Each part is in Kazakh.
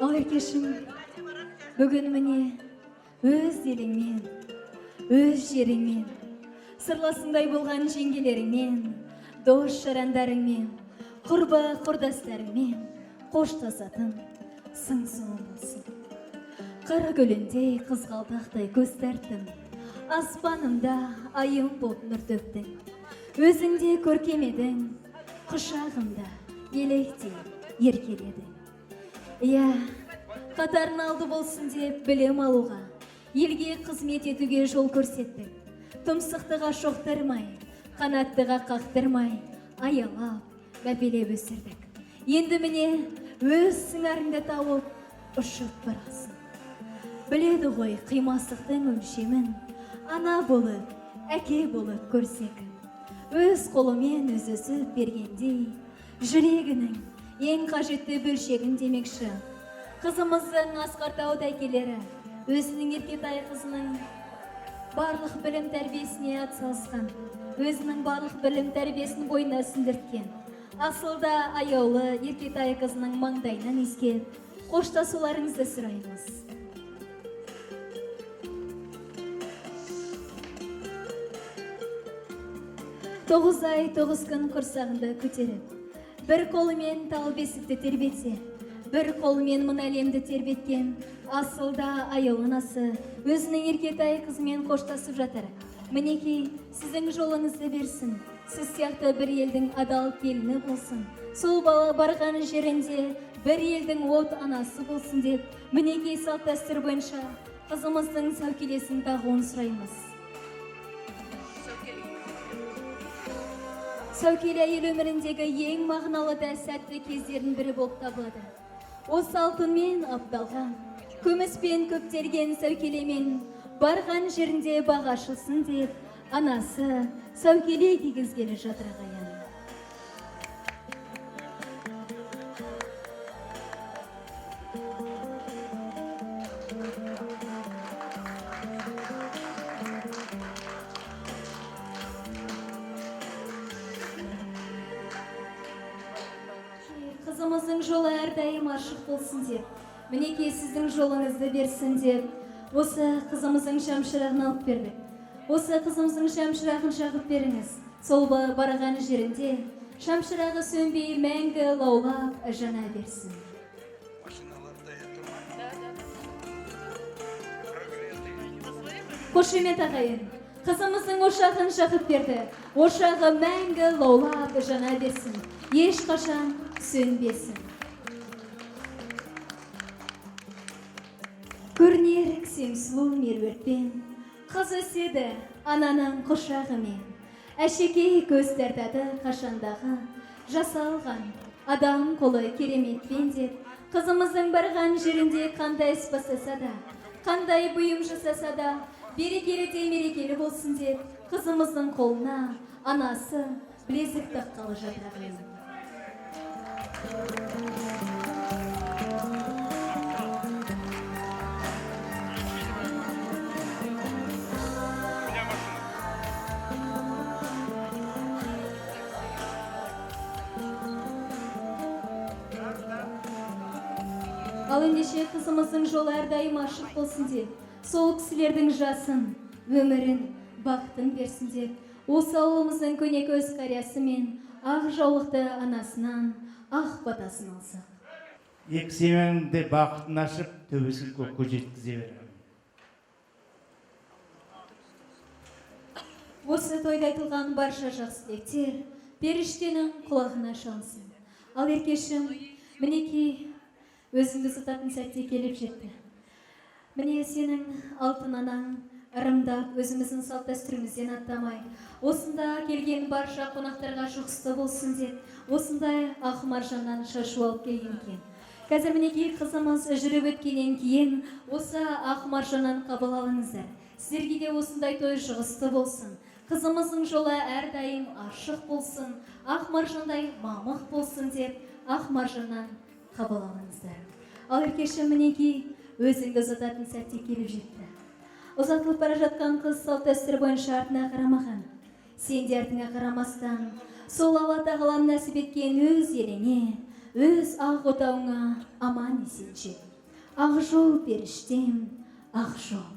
Ал еркешім, бүгін міне өз еліңмен, өз жеріңмен, сырласындай болған жеңгелеріңмен, дос жарандарыңмен, құрба құрдастарыңмен қоштасатын сың-сұлу болсын. Қара гүліндей қызғалдақтай көз тәрттім, аспанымда айым боп нұр төктің. Өзіңде көркем едің, құшағымда електей еркеледің. Иә, қатарын алды болсын деп білім алуға, елге қызмет етуге жол көрсеттік. Тұмсықтыға шоқтырмай, қанаттыға қақтырмай, аялап, мәпелеп өсірдік. Енді міне өз сыңарыңды тауып, ұшып барасың. Біледі ғой қимастықтың өлшемін, ана болып, әке болып көрсек. Өз қолымен өзі бергендей, жүрегінің ең қажетті бөлшегін демекші. Қызымыздың Асқар әкелері өзінің Еркетай қызының барлық білім тәрбиесіне атсалысқан, өзінің барлық білім тәрбиесін бойына сіңдірткен. Асылда аяулы Еркетай қызының маңдайынан иіскеп, қоштасуларыңызды сұраймыз. 9 ай 9 күн құрсағында көтеріп, бір қолымен тал бесікті тербетсе, бір қолымен мұн әлемді тербеткен асылда аяулы анасы өзінің Еркетай қызымен қоштасып жатыр. Мінекей, сіздің жолыңызды берсін, сіз сияқты бір елдің адал келіні болсын, сол бала барған жерінде бір елдің от анасы болсын деп, мінекей салт дәстүр бойынша қызымыздың сәукелесін тағуын сұраймыз. Сәукеле әйел өміріндегі ең мағыналы да сәтті кездердің бірі болып табылады. Осы алтынмен апталған, күміспен көптелген сәукелемен барған жерінде баға ашылсын деп, анасы сәукеле кигізгелі жатыр ағайын. Қызымыздың жолы әрдайым ашық болсын деп, мінекей сіздің жолыңызды берсін деп, осы қызымыздың шамшырағын алып бердік. Осы қызымыздың шамшырағын жағып беріңіз. Сол барған жерінде шамшырағы сөнбей мәңгі лаулап жана берсін. Қошемет ағайын, қызымыздың ошағын жағып берді. Ошағы мәңгі лаулап жана берсін. Ешқашан сөнбесін. Көрнер кісем сұлу меруертпен, қыз өседі ананың құшағымен. Әшекей көз тартады қашандағы жасалған адам қолы кереметпен деп, қызымыздың барған жерінде қандай іс бастаса да, қандай бұйым жасаса да, берекелі де мерекелі болсын деп, қызымыздың қолына анасы білезік таққалы жатыр. Ал ендеше қызымыздың жолы әрдайым ашық болсын деп, сол кісілердің жасын, өмірін, бақытын берсін деп, осы ауылымыздың көнекөз қариясы мен ақ жаулықты анасынан ақ батасын алсақ. Екі семеңді бақытын ашып, төбесін көкке жеткізе беремін. Осы тойда айтылған барша жақсы тілектер періштенің құлағына шалсын. Ал еркешім, мінекей өзіңді ұстатын сәтте келіп жетті. Міне сенің алтын анаң ырымдап өзіміздің салт дәстүрімізден аттамай, осында келген барша қонақтарға жұғысты болсын деп, осындай ақ маржаннан шашу алып келген екен. Қазір мінекей қызымыз жүріп өткеннен кейін осы ақ маржаннан қабыл алыңыздар. Сіздерге де осындай той жұғысты болсын. Қызымыздың жолы әрдайым ашық болсын, ақ маржандай мамық болсын деп, ақ маржаннан қабыл алыңыздар. Ал еркешім, мінекей өзіңді ұзататын сәтте келіп жетті. Ұзатылып бара жатқан қыз салт дәстүр бойынша артына қарамаған. Сен де артыңа қарамастан, сол Алла тағалам нәсіп еткен өз еліңе, өз ақ отауыңа аман есен жет. ақ жол періштем, ақ жол.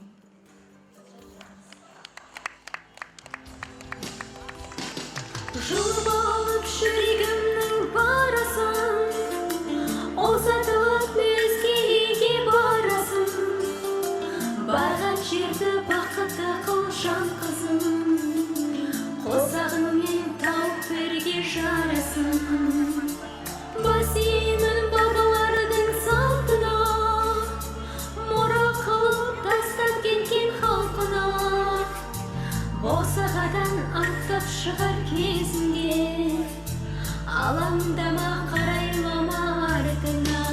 Жұлып алып жүрегімнің парасын, ұзатып өзгеге барасың. Барған жерді бақытты қыл жан қызым, қосағыңмен тауып бірге жарасың. Бас иемін бабалардың салтына, мұра қылып тастап кеткен халқына. Босағадан аттап шығар кезінде, алаңдама қарайлама артыңа.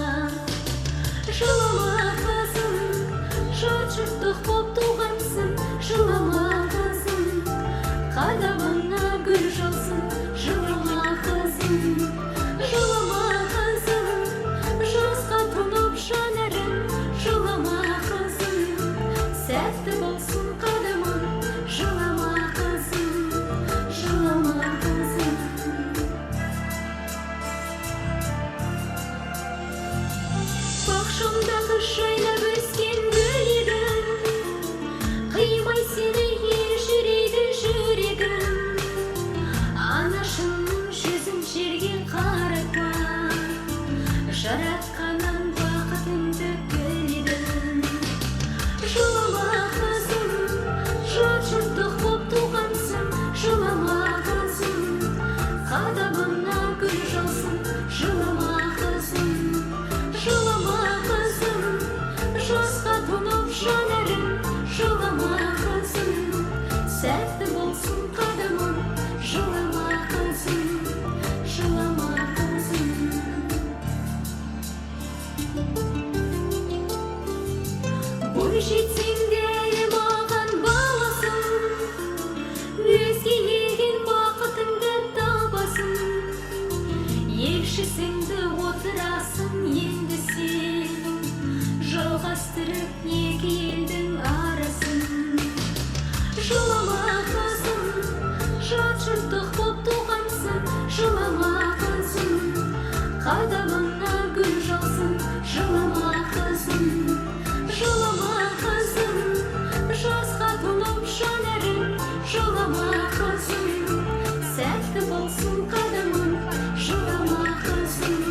Жылама қызым, жат-жұрттық боп туғансың. Жылама қызым, қадамыңа гүл жаусын. Жылама қызым, жылама қызым, жасқа тұнып жанарың. Жылама қызым, сәтті болсын қадамың. Жылама қызым, жылама қызым. Бақшамдағы жайнап өскен гүл едің, қимай сені елжірейді жүрегім. Анашымның жүзін жерге қаратпа, жаратқаннан бақытыңды тіледім. Жылама қызым, жат-жұрттық боп туғансың. Жылама қызым, қадамыңа гүл жаусын. Жылама қызым, жылама қызым, жасқа тұнып жанарың. Жылама қызым, сәтті болсын қадамың. Жылама қызым, жылама қызым. Бой жетсең де маған баласың, өзге елден бақытыңды табасың. Елшісіңді отырасың енді сен, жалғастырып екі елдің арасын. Жылама қызым, жат-жұрттық боп туғансың. Жылама қызым, қадамыңа гүл жаусын. Жылама қызым, жылама қызым, жасқа тұнып жанарың. Жылама қызым, сәтті болсын қадамың. Жылама қызым,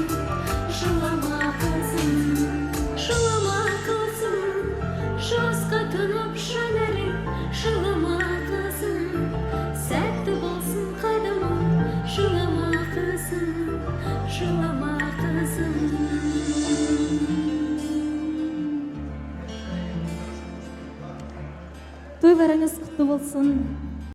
жылама қызым. Жылама қызым, жасқа тұнып жанарың. Жылама қызым, сәтті болсын қадамың. Жылама қызым, жылама қызым. Тойларыңыз құтты болсын.